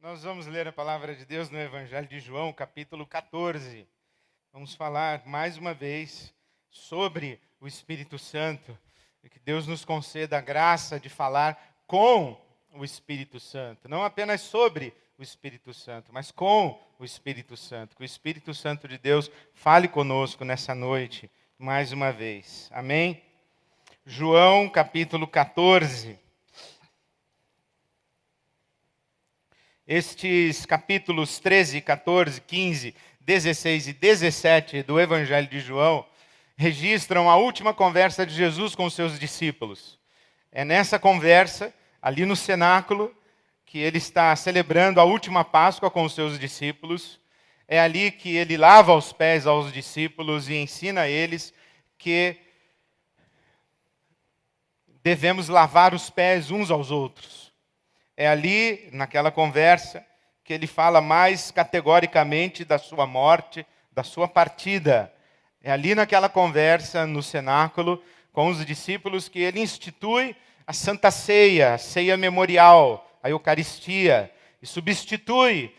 Nós vamos ler a palavra de Deus no Evangelho de João, capítulo 14. Vamos falar mais uma vez sobre o Espírito Santo e que Deus nos conceda a graça de falar com o Espírito Santo. Não apenas sobre o Espírito Santo, mas com o Espírito Santo. Que o Espírito Santo de Deus fale conosco nessa noite, mais uma vez. Amém? João, capítulo 14. Estes capítulos 13, 14, 15, 16 e 17 do Evangelho de João registram a última conversa de Jesus com os seus discípulos. É nessa conversa, ali no cenáculo, que ele está celebrando a última Páscoa com os seus discípulos. É ali que ele lava os pés aos discípulos e ensina a eles que devemos lavar os pés uns aos outros. É ali, naquela conversa, que ele fala mais categoricamente da sua morte, da sua partida. É ali naquela conversa, no cenáculo, com os discípulos, que ele institui a Santa Ceia, a ceia memorial, a Eucaristia, e substitui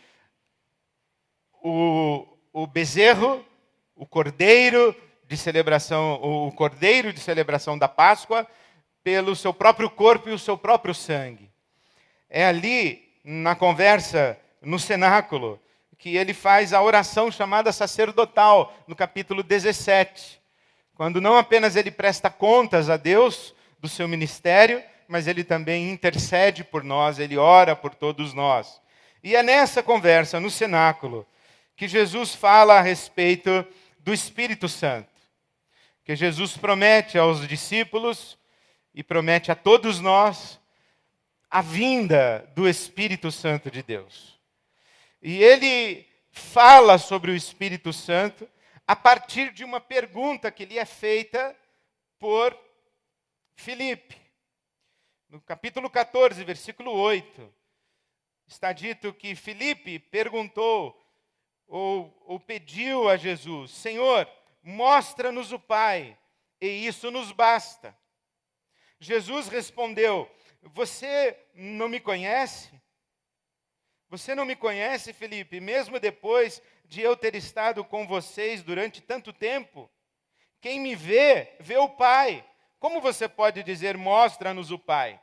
o bezerro, o cordeiro de celebração da Páscoa, pelo seu próprio corpo e o seu próprio sangue. É ali, na conversa, no cenáculo, que ele faz a oração chamada sacerdotal, no capítulo 17. Quando não apenas ele presta contas a Deus do seu ministério, mas ele também intercede por nós, ele ora por todos nós. E é nessa conversa, no cenáculo, que Jesus fala a respeito do Espírito Santo. Que Jesus promete aos discípulos e promete a todos nós a vinda do Espírito Santo de Deus. E ele fala sobre o Espírito Santo a partir de uma pergunta que lhe é feita por Filipe. No capítulo 14, versículo 8, está dito que Filipe perguntou ou pediu a Jesus: Senhor, mostra-nos o Pai, e isso nos basta. Jesus respondeu: Você não me conhece? Você não me conhece, Filipe, mesmo depois de eu ter estado com vocês durante tanto tempo? Quem me vê, vê o Pai. Como você pode dizer, mostra-nos o Pai?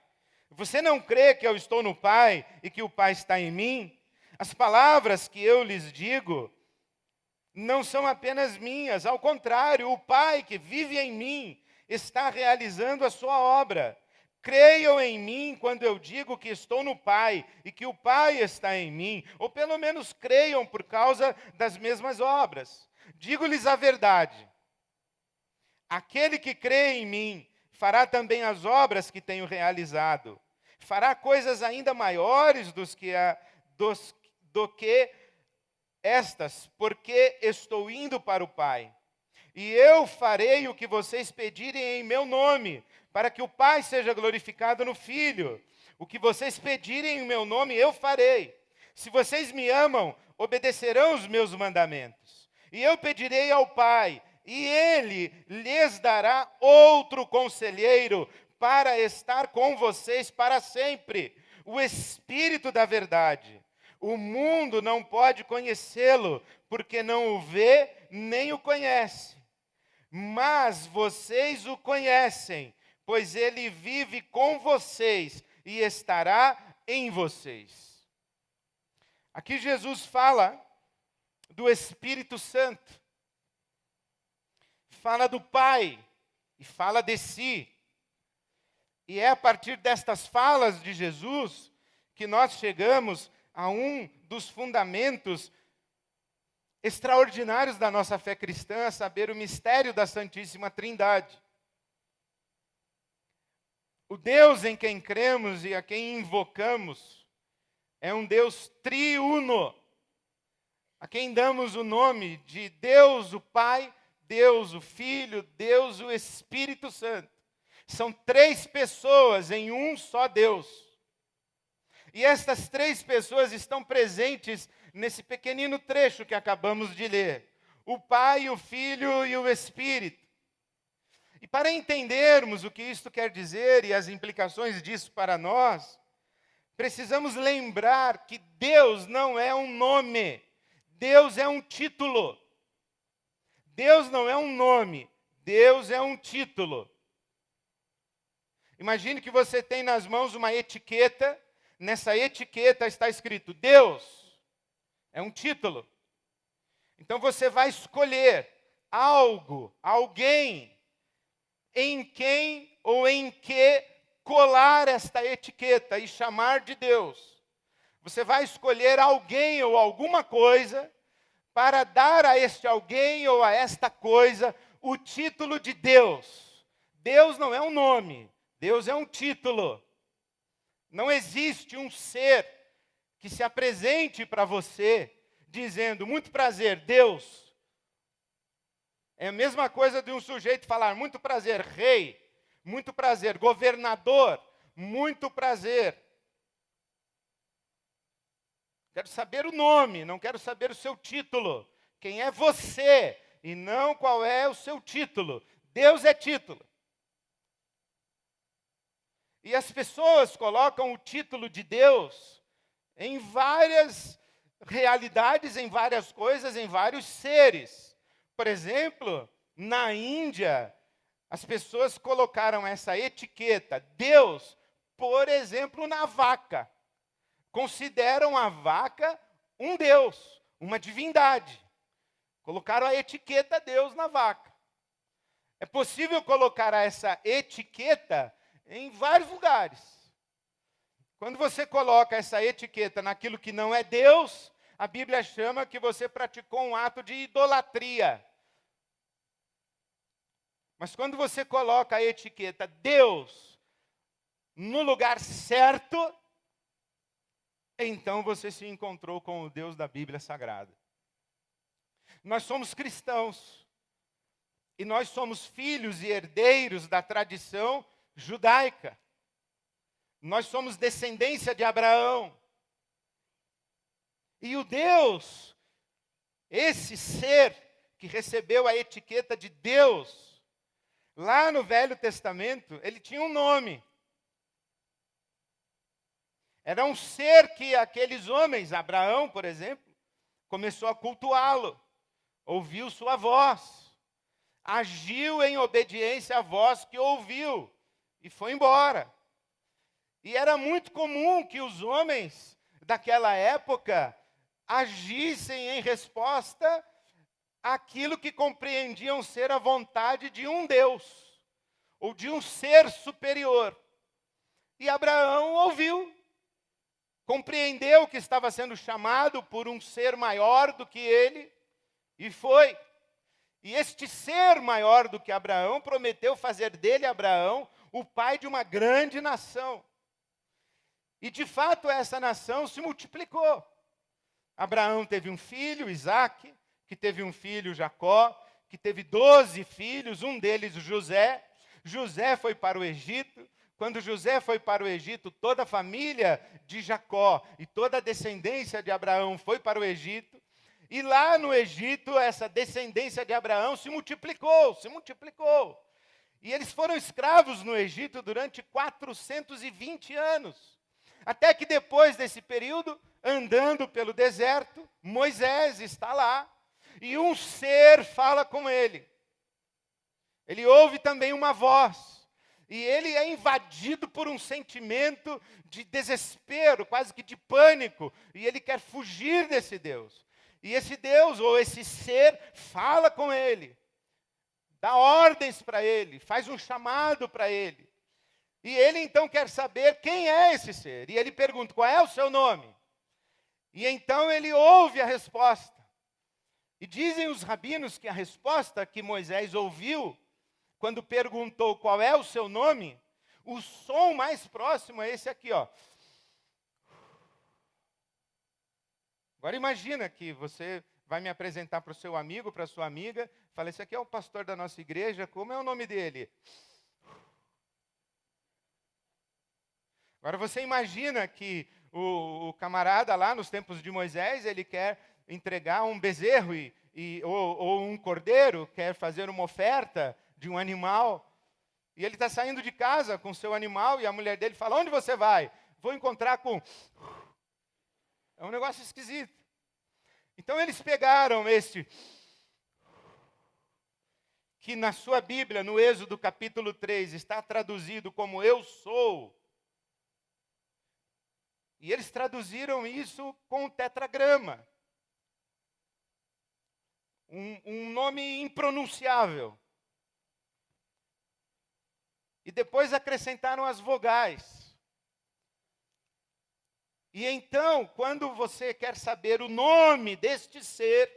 Você não crê que eu estou no Pai e que o Pai está em mim? As palavras que eu lhes digo não são apenas minhas, ao contrário, o Pai que vive em mim está realizando a sua obra. Creiam em mim quando eu digo que estou no Pai e que o Pai está em mim, ou pelo menos creiam por causa das mesmas obras. Digo-lhes a verdade: aquele que crê em mim fará também as obras que tenho realizado. Fará coisas ainda maiores do que estas, porque estou indo para o Pai. E eu farei o que vocês pedirem em meu nome, para que o Pai seja glorificado no Filho. O que vocês pedirem em meu nome, eu farei. Se vocês me amam, obedecerão os meus mandamentos. E eu pedirei ao Pai, e Ele lhes dará outro conselheiro, para estar com vocês para sempre, o Espírito da verdade. O mundo não pode conhecê-lo, porque não o vê nem o conhece. Mas vocês o conhecem, pois ele vive com vocês e estará em vocês. Aqui Jesus fala do Espírito Santo, fala do Pai e fala de si. E é a partir destas falas de Jesus que nós chegamos a um dos fundamentos extraordinários da nossa fé cristã, a saber, o mistério da Santíssima Trindade. O Deus em quem cremos e a quem invocamos é um Deus triuno, a quem damos o nome de Deus o Pai, Deus o Filho, Deus o Espírito Santo. São três pessoas em um só Deus. E estas três pessoas estão presentes nesse pequenino trecho que acabamos de ler. O Pai, o Filho e o Espírito. E para entendermos o que isto quer dizer e as implicações disso para nós, precisamos lembrar que Deus não é um nome, Deus é um título. Deus não é um nome, Deus é um título. Imagine que você tem nas mãos uma etiqueta, nessa etiqueta está escrito Deus, é um título. Então você vai escolher algo, alguém, em quem ou em que colar esta etiqueta e chamar de Deus. Você vai escolher alguém ou alguma coisa para dar a este alguém ou a esta coisa o título de Deus. Deus não é um nome, Deus é um título. Não existe um ser que se apresente para você dizendo, muito prazer, Deus. É a mesma coisa de um sujeito falar, muito prazer, rei, muito prazer, governador, muito prazer. Quero saber o nome, não quero saber o seu título. Quem é você e não qual é o seu título. Deus é título. E as pessoas colocam o título de Deus em várias realidades, em várias coisas, em vários seres. Por exemplo, na Índia, as pessoas colocaram essa etiqueta, Deus, por exemplo, na vaca. Consideram a vaca um Deus, uma divindade. Colocaram a etiqueta Deus na vaca. É possível colocar essa etiqueta em vários lugares. Quando você coloca essa etiqueta naquilo que não é Deus, a Bíblia chama que você praticou um ato de idolatria. Mas quando você coloca a etiqueta Deus no lugar certo, então você se encontrou com o Deus da Bíblia Sagrada. Nós somos cristãos. E nós somos filhos e herdeiros da tradição judaica. Nós somos descendência de Abraão. E o Deus, esse ser que recebeu a etiqueta de Deus, lá no Velho Testamento, ele tinha um nome. Era um ser que aqueles homens, Abraão, por exemplo, começou a cultuá-lo, ouviu sua voz, agiu em obediência à voz que ouviu e foi embora. E era muito comum que os homens daquela época agissem em resposta àquilo que compreendiam ser a vontade de um Deus, ou de um ser superior. E Abraão ouviu, compreendeu que estava sendo chamado por um ser maior do que ele, e foi. E este ser maior do que Abraão prometeu fazer dele, Abraão, o pai de uma grande nação. E de fato essa nação se multiplicou. Abraão teve um filho, Isaque, que teve um filho, Jacó, que teve 12 filhos, um deles José. José foi para o Egito. Quando José foi para o Egito, toda a família de Jacó e toda a descendência de Abraão foi para o Egito. E lá no Egito, essa descendência de Abraão se multiplicou, se multiplicou. E eles foram escravos no Egito durante 420 anos. Até que depois desse período, andando pelo deserto, Moisés está lá. E um ser fala com ele. Ele ouve também uma voz. E ele é invadido por um sentimento de desespero, quase que de pânico. E ele quer fugir desse Deus. E esse Deus, ou esse ser, fala com ele. Dá ordens para ele, faz um chamado para ele. E ele então quer saber quem é esse ser. E ele pergunta, qual é o seu nome? E então ele ouve a resposta. E dizem os rabinos que a resposta que Moisés ouviu, quando perguntou qual é o seu nome, o som mais próximo é esse aqui, ó. Agora imagina que você vai me apresentar para o seu amigo, para a sua amiga, fala, esse aqui é o pastor da nossa igreja, como é o nome dele? Agora você imagina que o camarada lá nos tempos de Moisés, ele quer entregar um bezerro ou um cordeiro, quer fazer uma oferta de um animal, e ele está saindo de casa com seu animal, e a mulher dele fala, onde você vai? vou encontrar com... É um negócio esquisito. Então eles pegaram este, que na sua Bíblia, no Êxodo capítulo 3, está traduzido como eu sou. E eles traduziram isso com o tetragrama. Um nome impronunciável. E depois acrescentaram as vogais. E então, quando você quer saber o nome deste ser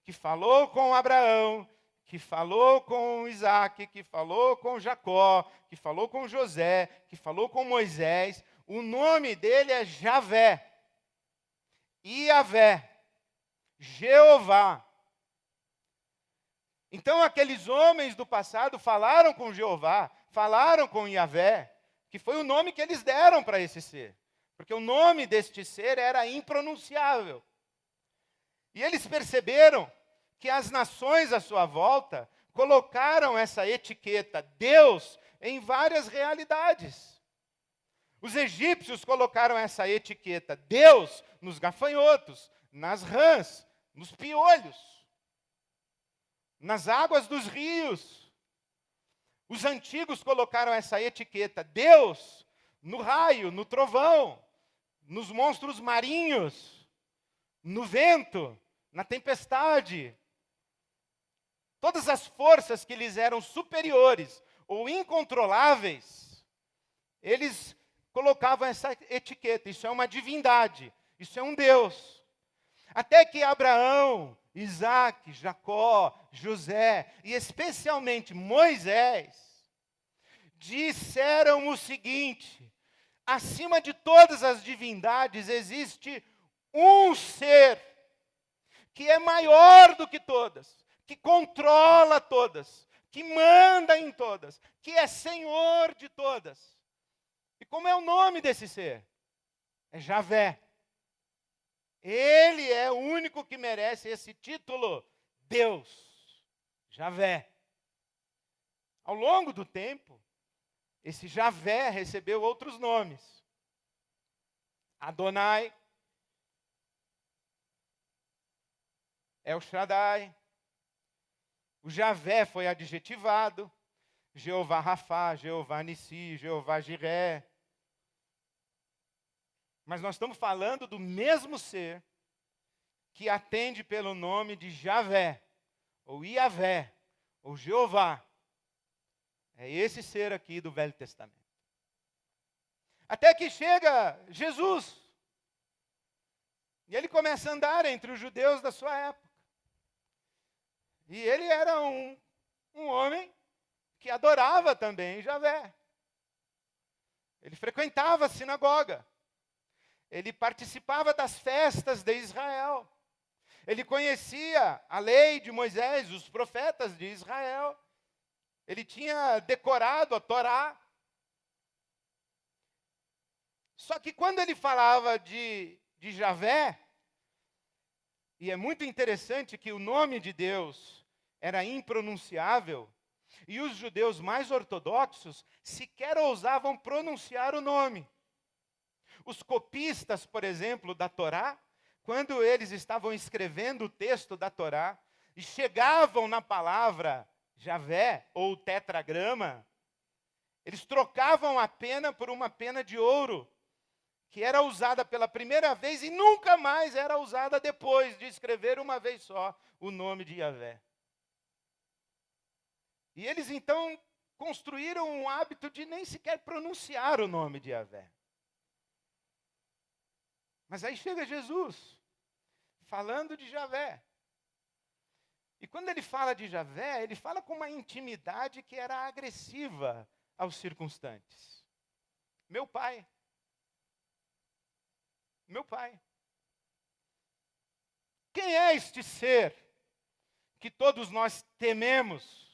que falou com Abraão, que falou com Isaac, que falou com Jacó, que falou com José, que falou com Moisés, o nome dele é Javé, Iavé, Jeová. Então aqueles homens do passado falaram com Jeová, falaram com Iavé, que foi o nome que eles deram para esse ser. Porque o nome deste ser era impronunciável. E eles perceberam que as nações à sua volta colocaram essa etiqueta Deus em várias realidades. Os egípcios colocaram essa etiqueta Deus nos gafanhotos, nas rãs, nos piolhos, nas águas dos rios. Os antigos colocaram essa etiqueta Deus no raio, no trovão, nos monstros marinhos, no vento, na tempestade. Todas as forças que lhes eram superiores ou incontroláveis, eles colocavam essa etiqueta. Isso é uma divindade, isso é um Deus. Até que Abraão, Isaac, Jacó, José e especialmente Moisés disseram o seguinte: acima de todas as divindades existe um ser que é maior do que todas, que controla todas, que manda em todas, que é Senhor de todas. E como é o nome desse ser? É Javé. Ele é o único que merece esse título, Deus, Javé. Ao longo do tempo, esse Javé recebeu outros nomes. Adonai, El Shaddai. O Javé foi adjetivado. Jeová Rafá, Jeová Nissi, Jeová Jiré. Mas nós estamos falando do mesmo ser que atende pelo nome de Javé, ou Iavé, ou Jeová. É esse ser aqui do Velho Testamento. Até que chega Jesus. E ele começa a andar entre os judeus da sua época. E ele era um homem que adorava também Javé. Ele frequentava a sinagoga. Ele participava das festas de Israel. Ele conhecia a lei de Moisés, os profetas de Israel. Ele tinha decorado a Torá. Só que quando ele falava de Javé, e é muito interessante que o nome de Deus era impronunciável, e os judeus mais ortodoxos sequer ousavam pronunciar o nome. Os copistas, por exemplo, da Torá, quando eles estavam escrevendo o texto da Torá, e chegavam na palavra Javé, ou tetragrama, eles trocavam a pena por uma pena de ouro, que era usada pela primeira vez e nunca mais era usada depois de escrever uma vez só o nome de Javé. E eles então construíram um hábito de nem sequer pronunciar o nome de Javé. Mas aí chega Jesus, falando de Javé. E quando ele fala de Javé, ele fala com uma intimidade que era agressiva aos circunstantes. Meu pai. Meu pai. Quem é este ser que todos nós tememos?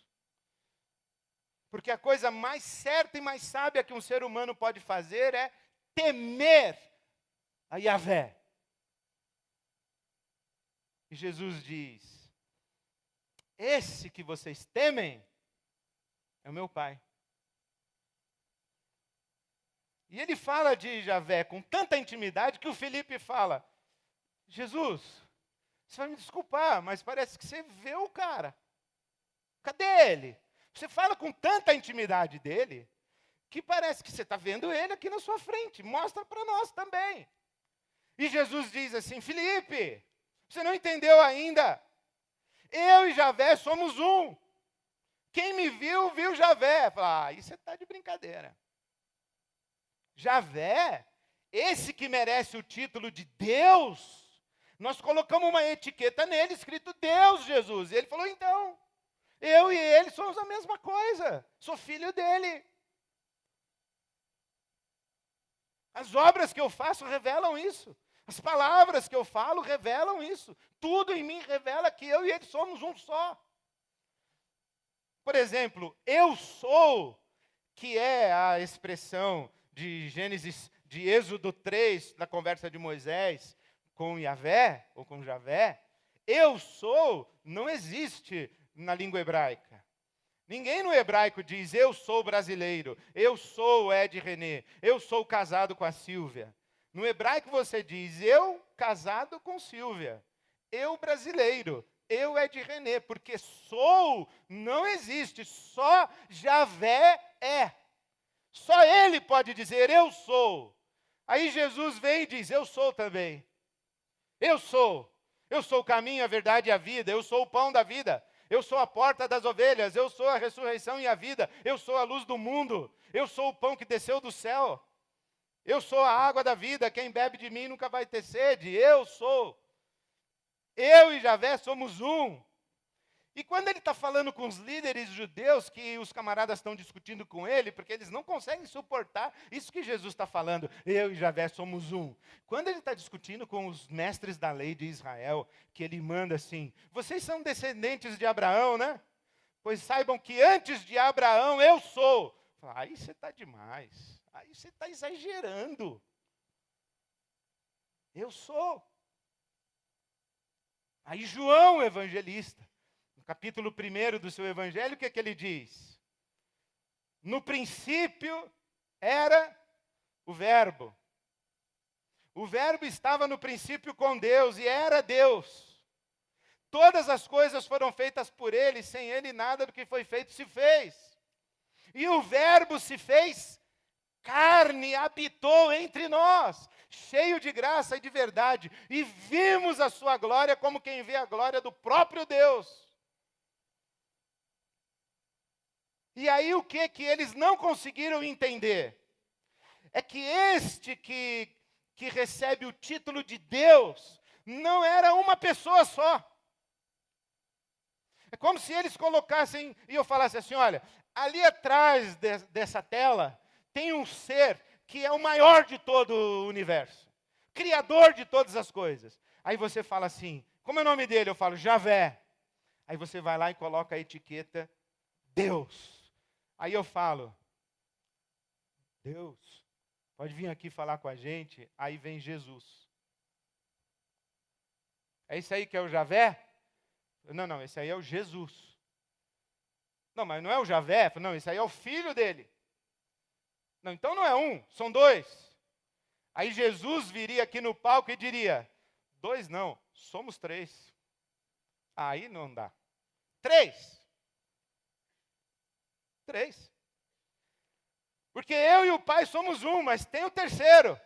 Porque a coisa mais certa e mais sábia que um ser humano pode fazer é temer a Javé. E Jesus diz: esse que vocês temem é o meu pai. E ele fala de Javé com tanta intimidade que o Felipe fala: Jesus, você vai me desculpar, mas parece que você vê o cara. Cadê ele? Você fala com tanta intimidade dele, que parece que você está vendo ele aqui na sua frente. Mostra para nós também. E Jesus diz assim: Felipe, você não entendeu ainda? Eu e Javé somos um. Quem me viu, viu Javé. Fala, aí você está de brincadeira. Javé, esse que merece o título de Deus, nós colocamos uma etiqueta nele, escrito Deus, Jesus. E ele falou, então, eu e ele somos a mesma coisa. Sou filho dele. As obras que eu faço revelam isso. As palavras que eu falo revelam isso. Tudo em mim revela que eu e ele somos um só. Por exemplo, eu sou, que é a expressão de Gênesis, de Êxodo 3, na conversa de Moisés com Yahvé, ou com Javé, eu sou, não existe na língua hebraica. Ninguém no hebraico diz, eu sou brasileiro, eu sou Ed René, eu sou casado com a Silvia. No hebraico você diz, eu casado com Silvia, eu brasileiro, eu Ed René, porque sou não existe, só Javé é. Só ele pode dizer, eu sou. Aí Jesus vem e diz, eu sou também. Eu sou o caminho, a verdade e a vida, eu sou o pão da vida. Eu sou a porta das ovelhas, eu sou a ressurreição e a vida, eu sou a luz do mundo, eu sou o pão que desceu do céu, eu sou a água da vida, quem bebe de mim nunca vai ter sede, eu sou. Eu e Javé somos um. E quando ele está falando com os líderes judeus, que os camaradas estão discutindo com ele, porque eles não conseguem suportar isso que Jesus está falando, eu e Javé somos um. Quando ele está discutindo com os mestres da lei de Israel, que ele manda assim, vocês são descendentes de Abraão, né? Pois saibam que antes de Abraão eu sou. Aí você está demais, aí você está exagerando. Eu sou. Aí João, evangelista, capítulo 1 do seu evangelho, o que é que ele diz? No princípio era o verbo. O verbo estava no princípio com Deus e era Deus. Todas as coisas foram feitas por ele, sem ele nada do que foi feito se fez. E o verbo se fez carne, habitou entre nós, cheio de graça e de verdade, e vimos a sua glória como quem vê a glória do próprio Deus. E aí o que eles não conseguiram entender? É que este que recebe o título de Deus, não era uma pessoa só. É como se eles colocassem, e eu falasse assim, olha, ali atrás dessa tela, tem um ser que é o maior de todo o universo. Criador de todas as coisas. Aí você fala assim, como é o nome dele? Eu falo, Javé. Aí você vai lá e coloca a etiqueta, Deus. Aí eu falo, Deus, pode vir aqui falar com a gente. Aí vem Jesus. É isso aí que é o Javé? Não, esse aí é o Jesus. Não, mas não é o Javé? Não, esse aí é o filho dele. Não, então não é um, são dois. Aí Jesus viria aqui no palco e diria, dois não, somos três. Aí não dá. Três. Porque eu e o Pai somos um, mas tem o terceiro,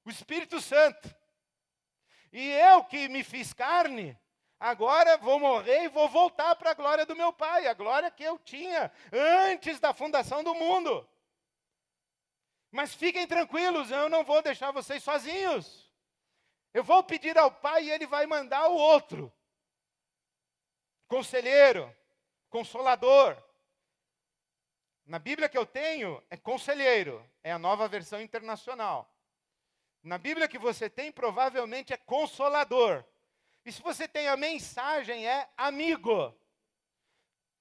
o Espírito Santo. E eu que me fiz carne, agora vou morrer e vou voltar para a glória do meu Pai, a glória que eu tinha antes da fundação do mundo. Mas fiquem tranquilos, eu não vou deixar vocês sozinhos. Eu vou pedir ao Pai e Ele vai mandar o outro. Conselheiro, Consolador. Na Bíblia que eu tenho, é conselheiro, é a nova versão internacional. Na Bíblia que você tem, provavelmente é consolador. E se você tem a mensagem, é amigo.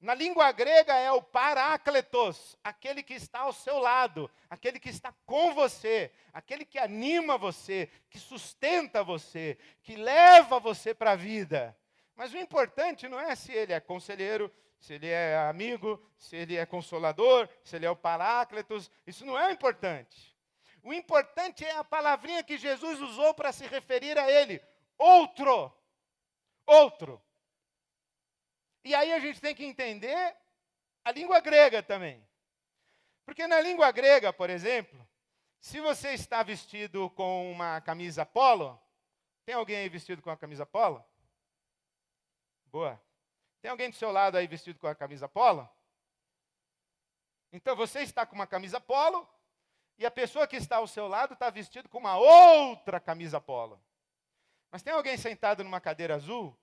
Na língua grega é o parácletos, aquele que está ao seu lado, aquele que está com você, aquele que anima você, que sustenta você, que leva você para a vida. Mas o importante não é se ele é conselheiro, se ele é amigo, se ele é consolador, se ele é o parácletos, isso não é importante. O importante é a palavrinha que Jesus usou para se referir a ele. Outro. Outro. E aí a gente tem que entender a língua grega também. Porque na língua grega, por exemplo, se você está vestido com uma camisa polo, tem alguém aí vestido com a camisa polo? Boa. Tem alguém do seu lado aí vestido com a camisa polo? Então você está com uma camisa polo e a pessoa que está ao seu lado está vestido com uma outra camisa polo. Mas tem alguém sentado numa cadeira azul?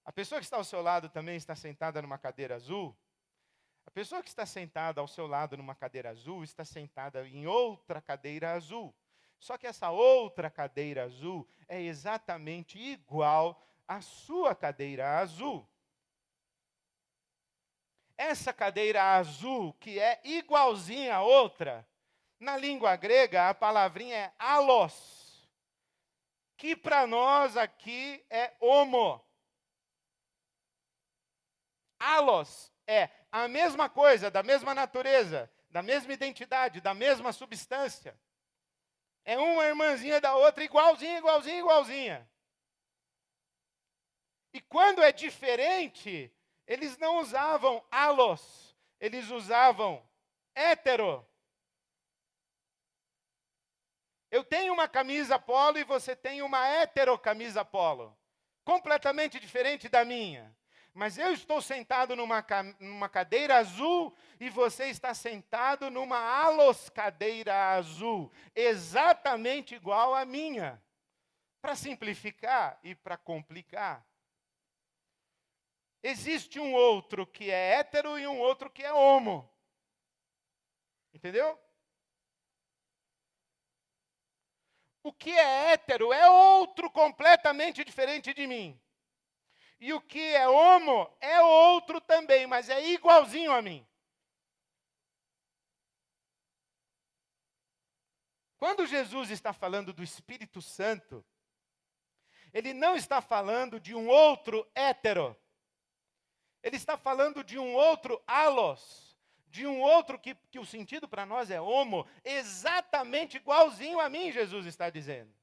A pessoa que está ao seu lado também está sentada numa cadeira azul? A pessoa que está sentada ao seu lado numa cadeira azul está sentada em outra cadeira azul. Só que essa outra cadeira azul é exatamente igual à sua cadeira azul. Essa cadeira azul, que é igualzinha à outra, na língua grega a palavrinha é allos, que para nós aqui é homo. Allos é a mesma coisa, da mesma natureza, da mesma identidade, da mesma substância. É uma irmãzinha da outra, igualzinha, igualzinha, igualzinha. E quando é diferente, eles não usavam allos, eles usavam hétero. Eu tenho uma camisa polo e você tem uma hétero camisa polo, completamente diferente da minha. Mas eu estou sentado numa cadeira azul e você está sentado numa allos cadeira azul, exatamente igual à minha. Para simplificar e para complicar, existe um outro que é hétero e um outro que é homo. Entendeu? O que é hétero é outro completamente diferente de mim. E o que é homo é outro também, mas é igualzinho a mim. Quando Jesus está falando do Espírito Santo, ele não está falando de um outro hétero. Ele está falando de um outro allos, de um outro que o sentido para nós é homo, exatamente igualzinho a mim, Jesus está dizendo.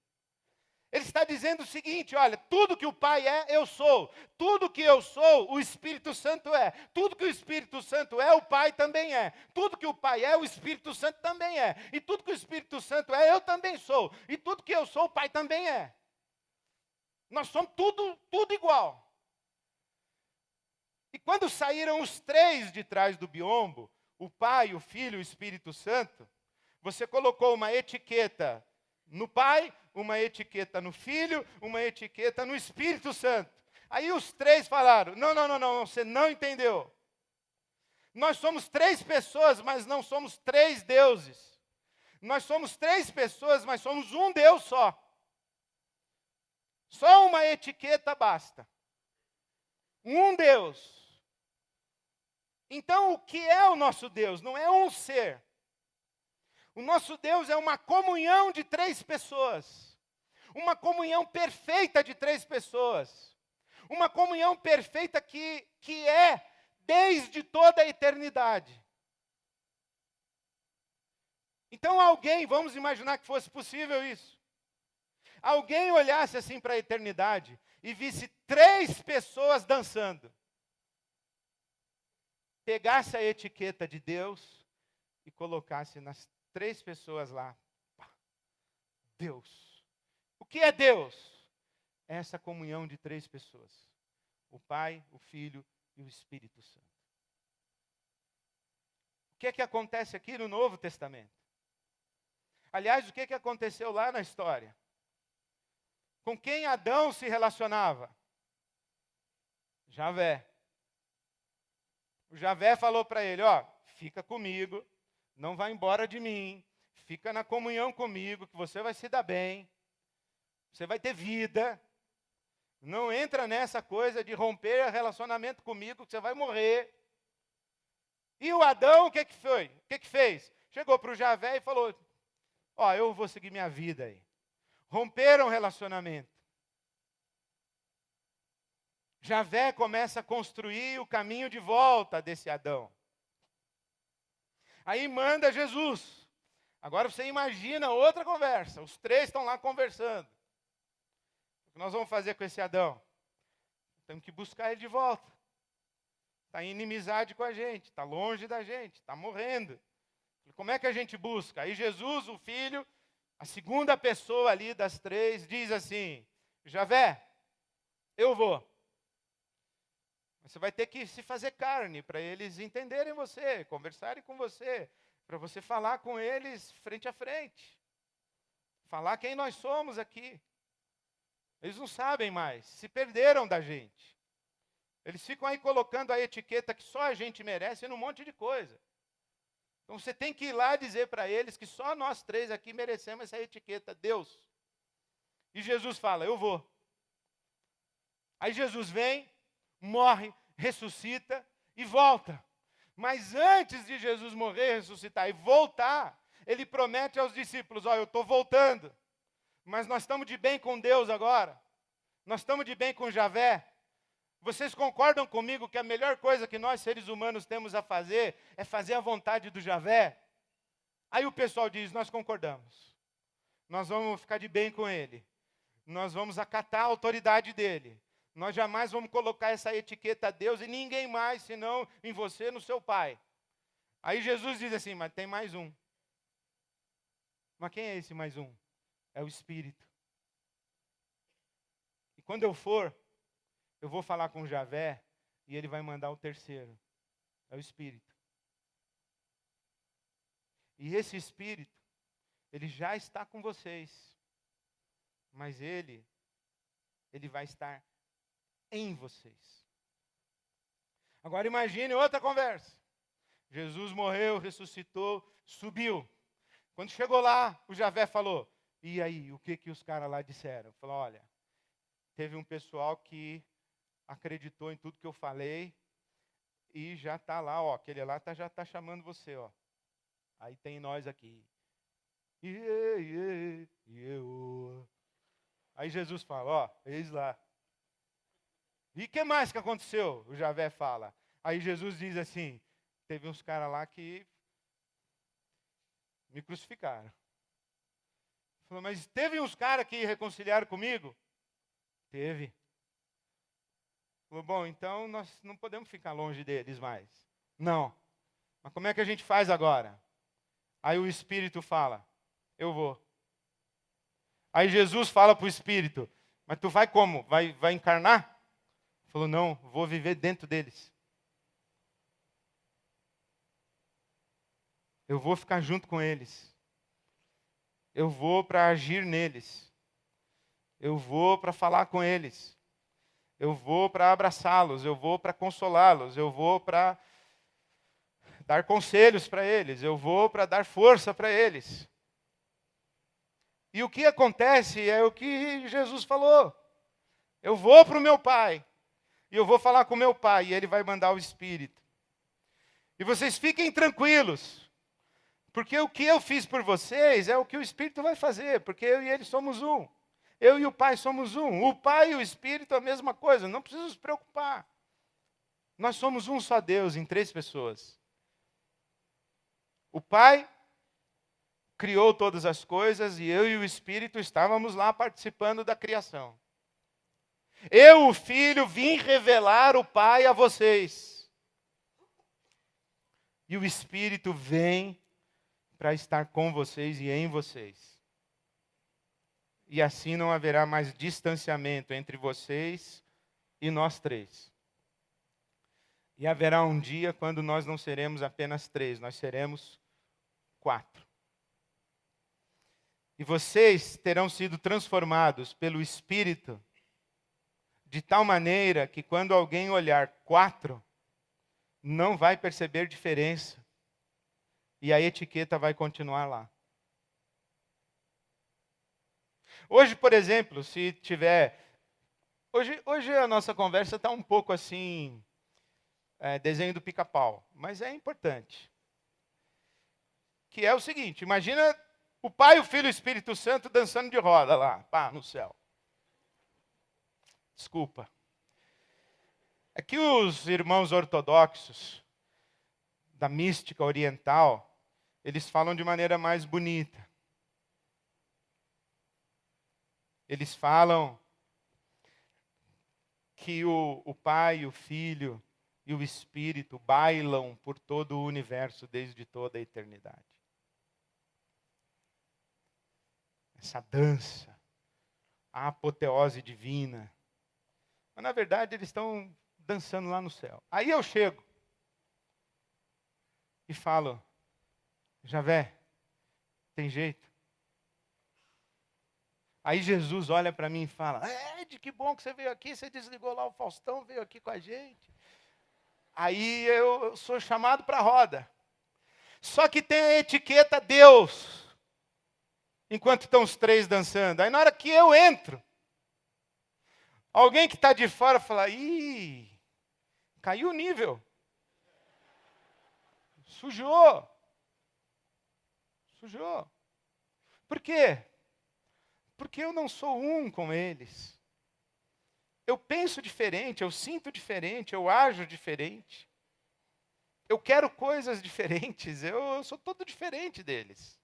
Ele está dizendo o seguinte, olha, tudo que o Pai é, eu sou. Tudo que eu sou, o Espírito Santo é. Tudo que o Espírito Santo é, o Pai também é. Tudo que o Pai é, o Espírito Santo também é. E tudo que o Espírito Santo é, eu também sou. E tudo que eu sou, o Pai também é. Nós somos tudo igual. E quando saíram os três de trás do biombo, o Pai, o Filho e o Espírito Santo, você colocou uma etiqueta no Pai, uma etiqueta no Filho, uma etiqueta no Espírito Santo. Aí os três falaram, não, você não entendeu. Nós somos três pessoas, mas não somos três deuses. Nós somos três pessoas, mas somos um Deus só. Só uma etiqueta basta. Um Deus. Então, o que é o nosso Deus? Não é um ser. O nosso Deus é uma comunhão de três pessoas. Uma comunhão perfeita de três pessoas. Uma comunhão perfeita que é desde toda a eternidade. Então alguém, vamos imaginar que fosse possível isso. Alguém olhasse assim para a eternidade e visse três pessoas dançando. Pegasse a etiqueta de Deus e colocasse nas três pessoas lá. Deus. O que é Deus? É essa comunhão de três pessoas. O Pai, o Filho e o Espírito Santo. O que é que acontece aqui no Novo Testamento? Aliás, o que é que aconteceu lá na história? Com quem Adão se relacionava? Javé. O Javé falou para ele, fica comigo, não vai embora de mim, fica na comunhão comigo, que você vai se dar bem, você vai ter vida, não entra nessa coisa de romper relacionamento comigo, que você vai morrer. E o Adão, o que foi? O que fez? Chegou para o Javé e falou, eu vou seguir minha vida aí. Romperam o relacionamento. Javé começa a construir o caminho de volta desse Adão. Aí manda Jesus. Agora você imagina outra conversa. Os três estão lá conversando. O que nós vamos fazer com esse Adão? Temos que buscar ele de volta. Está em inimizade com a gente, está longe da gente, está morrendo. Como é que a gente busca? Aí Jesus, o Filho, a segunda pessoa ali das três, diz assim: Javé, eu vou. Você vai ter que se fazer carne para eles entenderem você, conversarem com você, para você falar com eles frente a frente. Falar quem nós somos aqui. Eles não sabem mais, se perderam da gente. Eles ficam aí colocando a etiqueta que só a gente merece num monte de coisa. Então você tem que ir lá dizer para eles que só nós três aqui merecemos essa etiqueta, Deus. E Jesus fala, eu vou. Aí Jesus vem, morre, ressuscita e volta. Mas antes de Jesus morrer, ressuscitar e voltar, ele promete aos discípulos, eu estou voltando. Mas nós estamos de bem com Deus agora. Nós estamos de bem com Javé. Vocês concordam comigo que a melhor coisa que nós seres humanos temos a fazer é fazer a vontade do Javé? Aí o pessoal diz, nós concordamos. Nós vamos ficar de bem com ele. Nós vamos acatar a autoridade dele. Nós jamais vamos colocar essa etiqueta a Deus e ninguém mais, senão em você, no seu pai. Aí Jesus diz assim, mas tem mais um. Mas quem é esse mais um? É o Espírito. E quando eu for, eu vou falar com Javé e ele vai mandar o terceiro. É o Espírito. E esse Espírito, ele já está com vocês. Mas ele vai estar em vocês. Agora imagine outra conversa. Jesus morreu, ressuscitou, subiu. Quando chegou lá, o Javé falou, e aí, o que os caras lá disseram? Falou, olha, teve um pessoal que acreditou em tudo que eu falei e já está lá, aquele lá já está chamando você, Aí tem nós aqui. Aí Jesus fala, eis lá. E o que mais que aconteceu? O Javé fala. Aí Jesus diz assim, teve uns caras lá que me crucificaram. Falou, mas teve uns caras que reconciliaram comigo? Teve. Falou, bom, então nós não podemos ficar longe deles mais. Não. Mas como é que a gente faz agora? Aí o Espírito fala, eu vou. Aí Jesus fala para o Espírito, mas tu vai como? Vai encarnar? Falou, não, vou viver dentro deles. Eu vou ficar junto com eles. Eu vou para agir neles. Eu vou para falar com eles. Eu vou para abraçá-los. Eu vou para consolá-los. Eu vou para dar conselhos para eles. Eu vou para dar força para eles. E o que acontece é o que Jesus falou. Eu vou para o meu Pai. E eu vou falar com o meu Pai. E Ele vai mandar o Espírito. E vocês fiquem tranquilos. Porque o que eu fiz por vocês é o que o Espírito vai fazer. Porque eu e ele somos um. Eu e o Pai somos um. O Pai e o Espírito é a mesma coisa. Não precisa se preocupar. Nós somos um só Deus em 3 pessoas. O Pai criou todas as coisas e eu e o Espírito estávamos lá participando da criação. Eu, o Filho, vim revelar o Pai a vocês. E o Espírito vem para estar com vocês e em vocês. E assim não haverá mais distanciamento entre vocês e nós 3. E haverá um dia quando nós não seremos apenas 3, nós seremos 4. E vocês terão sido transformados pelo Espírito de tal maneira que quando alguém olhar 4, não vai perceber diferença. E a etiqueta vai continuar lá. Hoje, por exemplo, se tiver... Hoje a nossa conversa está um pouco assim, desenho do pica-pau, mas é importante. Que é o seguinte, imagina o Pai, o Filho e o Espírito Santo dançando de roda lá, no céu. Desculpa. É que os irmãos ortodoxos da mística oriental, eles falam de maneira mais bonita. Eles falam que o Pai, o Filho e o Espírito bailam por todo o universo desde toda a eternidade. Essa dança, a apoteose divina. Mas, na verdade, eles estão dançando lá no céu. Aí eu chego e falo, Javé, tem jeito? Aí Jesus olha para mim e fala, Ed, que bom que você veio aqui, você desligou lá o Faustão, veio aqui com a gente. Aí eu sou chamado para a roda. Só que tem a etiqueta Deus, enquanto estão os três dançando. Aí na hora que eu entro, alguém que está de fora fala, ih, caiu o nível. Sujou. Por quê? Porque eu não sou um com eles. Eu penso diferente, eu sinto diferente, eu ajo diferente. Eu quero coisas diferentes, eu sou todo diferente deles.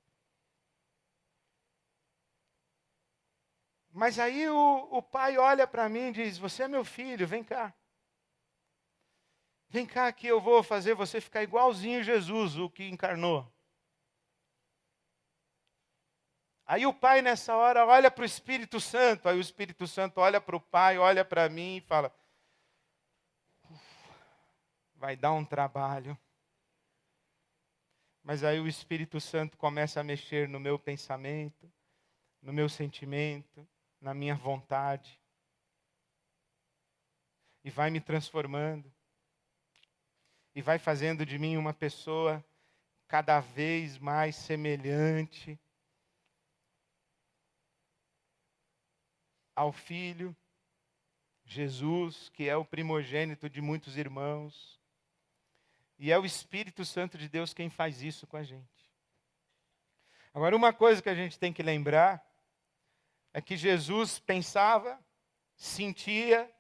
Mas aí o pai olha para mim e diz, você é meu filho, vem cá. Vem cá que eu vou fazer você ficar igualzinho Jesus, o que encarnou. Aí o pai nessa hora olha para o Espírito Santo, aí o Espírito Santo olha para o pai, olha para mim e fala, vai dar um trabalho. Mas aí o Espírito Santo começa a mexer no meu pensamento, no meu sentimento, na minha vontade. E vai me transformando. E vai fazendo de mim uma pessoa cada vez mais semelhante ao Filho, Jesus, que é o primogênito de muitos irmãos. E é o Espírito Santo de Deus quem faz isso com a gente. Agora, uma coisa que a gente tem que lembrar é que Jesus pensava, sentia,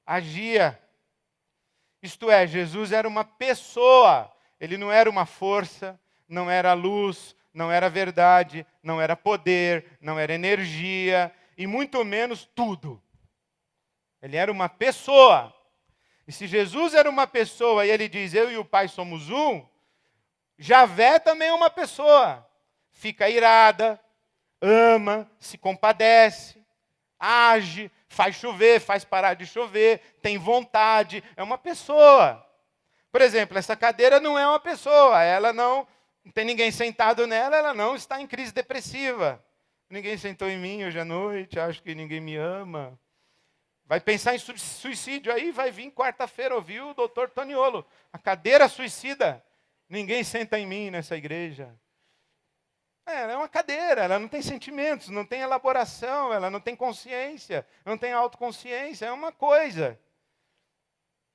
agia. Isto é, Jesus era uma pessoa, ele não era uma força, não era luz, não era verdade, não era poder, não era energia, e muito menos tudo. Ele era uma pessoa. E se Jesus era uma pessoa e ele diz, eu e o Pai somos um, Javé também é uma pessoa. Fica irada, ama, se compadece, age, faz chover, faz parar de chover, tem vontade, é uma pessoa. Por exemplo, essa cadeira não é uma pessoa, ela não tem ninguém sentado nela, ela não está em crise depressiva. Ninguém sentou em mim hoje à noite, acho que ninguém me ama. Vai pensar em suicídio aí, vai vir quarta-feira ouvir o doutor Toniolo. A cadeira suicida. Ninguém senta em mim nessa igreja. Ela é uma cadeira, ela não tem sentimentos, não tem elaboração, ela não tem consciência, não tem autoconsciência, é uma coisa.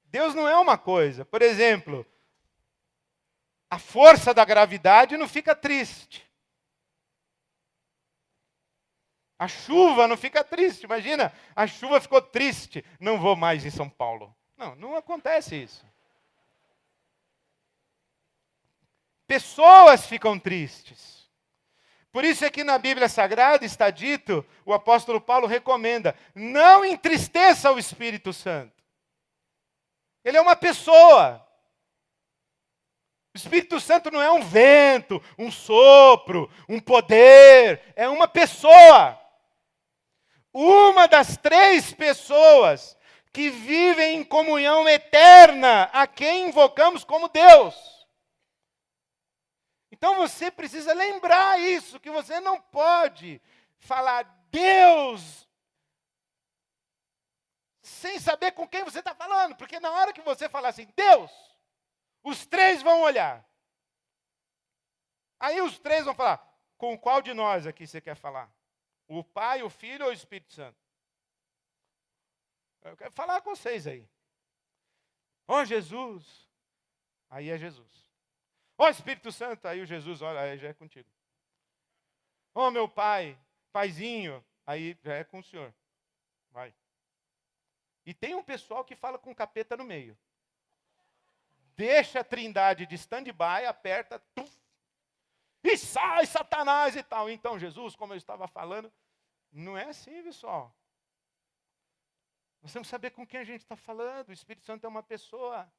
Deus não é uma coisa. Por exemplo, a força da gravidade não fica triste. A chuva não fica triste. Imagina, a chuva ficou triste. Não vou mais em São Paulo. Não, não acontece isso. Pessoas ficam tristes. Por isso é que na Bíblia Sagrada está dito, o apóstolo Paulo recomenda, não entristeça o Espírito Santo. Ele é uma pessoa. O Espírito Santo não é um vento, um sopro, um poder. É uma pessoa. Uma das três pessoas que vivem em comunhão eterna, a quem invocamos como Deus. Então você precisa lembrar isso, que você não pode falar Deus sem saber com quem você está falando, porque na hora que você falar assim, Deus, os três vão olhar. Aí os três vão falar, com qual de nós aqui você quer falar? O Pai, o Filho ou o Espírito Santo? Eu quero falar com vocês aí. Ó Jesus. Aí é Jesus. Ó Espírito Santo. Aí o Jesus, olha, aí já é contigo. Ó meu Pai, Paizinho. Aí já é com o Senhor. Vai. E tem um pessoal que fala com o capeta no meio. Deixa a trindade de stand-by, aperta, tuf, e sai Satanás e tal. Então Jesus, como eu estava falando, não é assim, pessoal. Nós temos que saber com quem a gente está falando. O Espírito Santo é uma pessoa.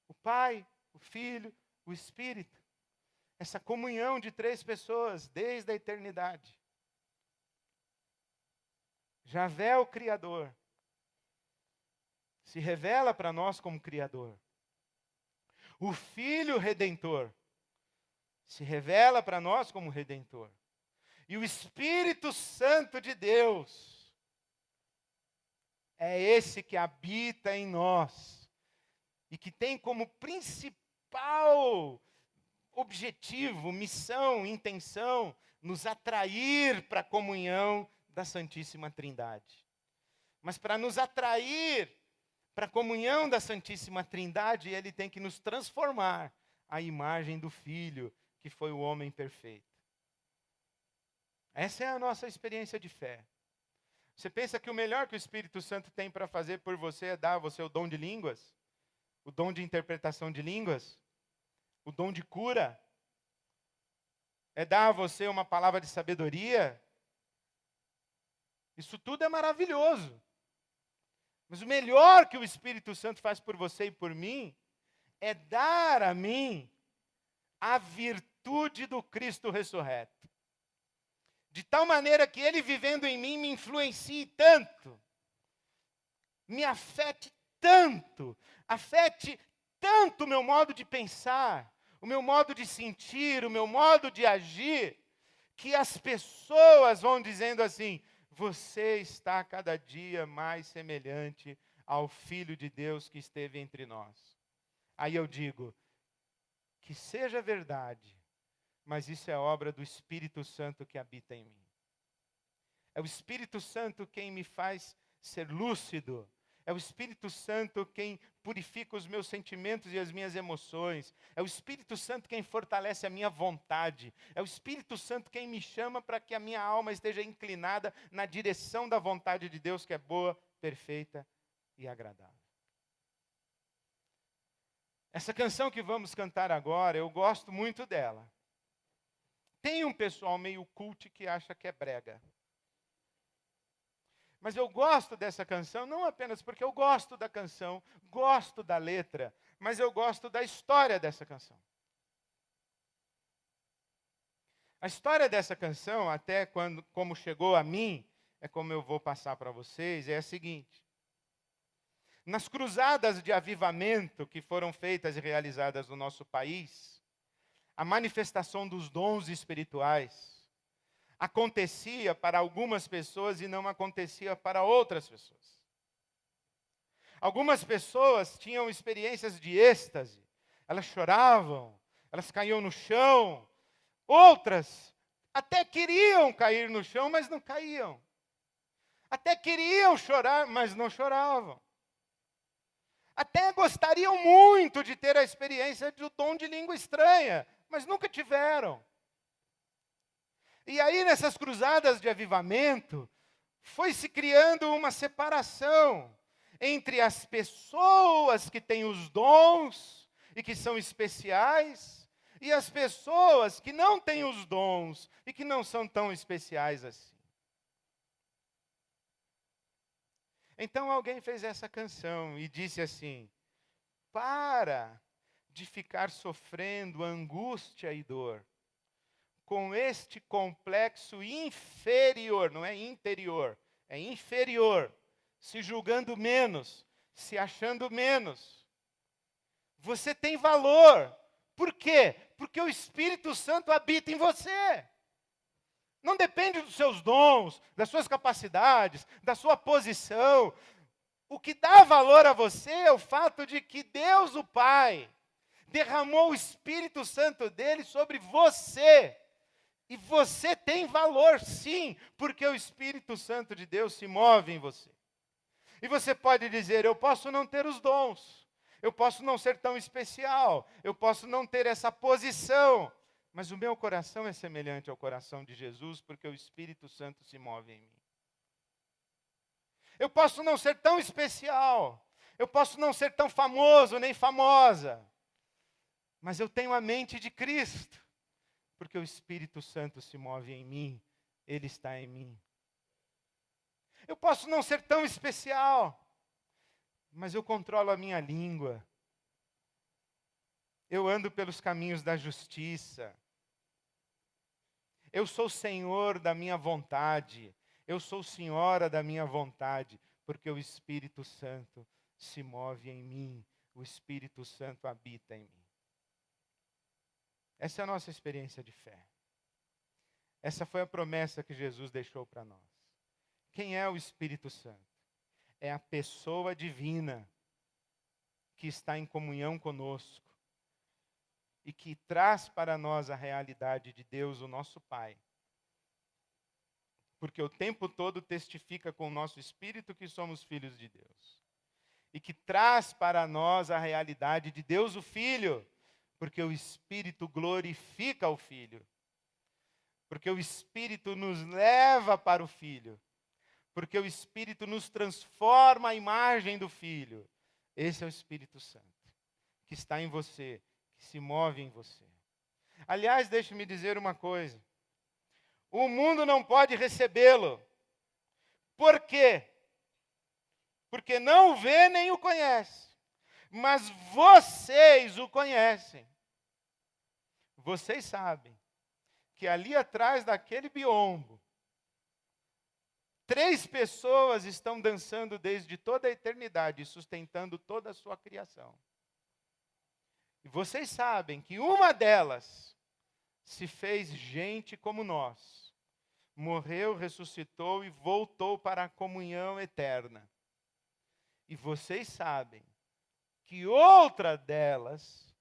O Pai, o Filho, o Espírito. Essa comunhão de três pessoas desde a eternidade. Javé, o Criador, se revela para nós como Criador. O Filho Redentor se revela para nós como Redentor. E o Espírito Santo de Deus é esse que habita em nós e que tem como principal objetivo, missão, intenção, nos atrair para a comunhão da Santíssima Trindade. Mas para nos atrair para a comunhão da Santíssima Trindade, ele tem que nos transformar à imagem do Filho, que foi o homem perfeito. Essa é a nossa experiência de fé. Você pensa que o melhor que o Espírito Santo tem para fazer por você é dar a você o dom de línguas? O dom de interpretação de línguas? O dom de cura? É dar a você uma palavra de sabedoria? Isso tudo é maravilhoso. Mas o melhor que o Espírito Santo faz por você e por mim é dar a mim a virtude do Cristo ressurreto. De tal maneira que ele vivendo em mim me influencie tanto, me afete tanto o meu modo de pensar, o meu modo de sentir, o meu modo de agir, que as pessoas vão dizendo assim: você está cada dia mais semelhante ao Filho de Deus que esteve entre nós. Aí eu digo, que seja verdade, mas isso é obra do Espírito Santo que habita em mim. É o Espírito Santo quem me faz ser lúcido. É o Espírito Santo quem purifica os meus sentimentos e as minhas emoções. É o Espírito Santo quem fortalece a minha vontade. É o Espírito Santo quem me chama para que a minha alma esteja inclinada na direção da vontade de Deus, que é boa, perfeita e agradável. Essa canção que vamos cantar agora, eu gosto muito dela. Tem um pessoal meio cult que acha que é brega. Mas eu gosto dessa canção, não apenas porque eu gosto da canção, gosto da letra, mas eu gosto da história dessa canção. A história dessa canção, até como chegou a mim, é como eu vou passar para vocês, é a seguinte. Nas cruzadas de avivamento que foram feitas e realizadas no nosso país, a manifestação dos dons espirituais acontecia para algumas pessoas e não acontecia para outras pessoas. Algumas pessoas tinham experiências de êxtase, elas choravam, elas caíam no chão. Outras até queriam cair no chão, mas não caíam. Até queriam chorar, mas não choravam. Até gostariam muito de ter a experiência do dom de língua estranha, mas nunca tiveram. E aí, nessas cruzadas de avivamento, foi se criando uma separação entre as pessoas que têm os dons e que são especiais, e as pessoas que não têm os dons e que não são tão especiais assim. Então alguém fez essa canção e disse assim: para de ficar sofrendo angústia e dor com este complexo inferior, não é interior, é inferior, se julgando menos, se achando menos. Você tem valor. Por quê? Porque o Espírito Santo habita em você. Não depende dos seus dons, das suas capacidades, da sua posição. O que dá valor a você é o fato de que Deus, o Pai, derramou o Espírito Santo dele sobre você. E você tem valor, sim, porque o Espírito Santo de Deus se move em você. E você pode dizer: eu posso não ter os dons, eu posso não ser tão especial, eu posso não ter essa posição, mas o meu coração é semelhante ao coração de Jesus, porque o Espírito Santo se move em mim. Eu posso não ser tão especial, eu posso não ser tão famoso nem famosa, Mas eu tenho a mente de Cristo, porque o Espírito Santo se move em mim, Ele está em mim. Eu posso não ser tão especial, mas eu controlo a minha língua. Eu ando pelos caminhos da justiça. Eu sou senhor da minha vontade. Eu sou senhora da minha vontade, porque o Espírito Santo se move em mim. O Espírito Santo habita em mim. Essa é a nossa experiência de fé. Essa foi a promessa que Jesus deixou para nós. Quem é o Espírito Santo? É a pessoa divina que está em comunhão conosco e que traz para nós a realidade de Deus, o nosso Pai. Porque o tempo todo testifica com o nosso espírito que somos filhos de Deus. E que traz para nós a realidade de Deus o Filho, porque o Espírito glorifica o Filho. Porque o Espírito nos leva para o Filho. Porque o Espírito nos transforma à imagem do Filho. Esse é o Espírito Santo, que está em você, que se move em você. Aliás, deixe-me dizer uma coisa. O mundo não pode recebê-lo. Por quê? Porque não o vê nem o conhece. Mas vocês o conhecem. Vocês sabem que ali atrás daquele biombo, 3 pessoas estão dançando desde toda a eternidade, sustentando toda a sua criação. E vocês sabem que uma delas se fez gente como nós. Morreu, ressuscitou e voltou para a comunhão eterna. E vocês sabem que outra delas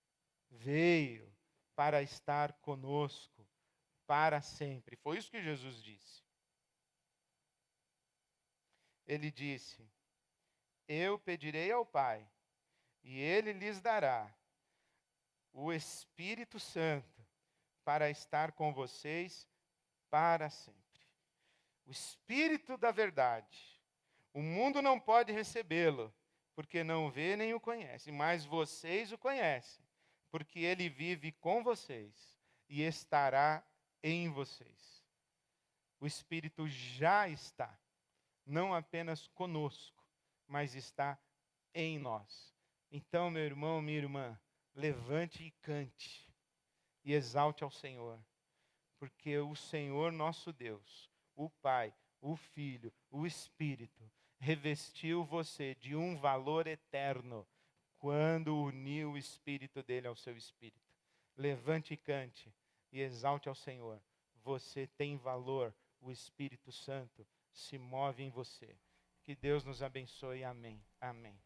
veio para estar conosco para sempre. Foi isso que Jesus disse. Ele disse: eu pedirei ao Pai, e Ele lhes dará o Espírito Santo para estar com vocês para sempre. O Espírito da verdade. O mundo não pode recebê-lo, porque não o vê nem o conhece, mas vocês o conhecem, porque ele vive com vocês e estará em vocês. O Espírito já está, não apenas conosco, mas está em nós. Então, meu irmão, minha irmã, levante e cante, e exalte ao Senhor, porque o Senhor nosso Deus, o Pai, o Filho, o Espírito, revestiu você de um valor eterno quando uniu o Espírito dele ao seu Espírito. Levante e cante e exalte ao Senhor. Você tem valor, o Espírito Santo se move em você. Que Deus nos abençoe. Amém. Amém.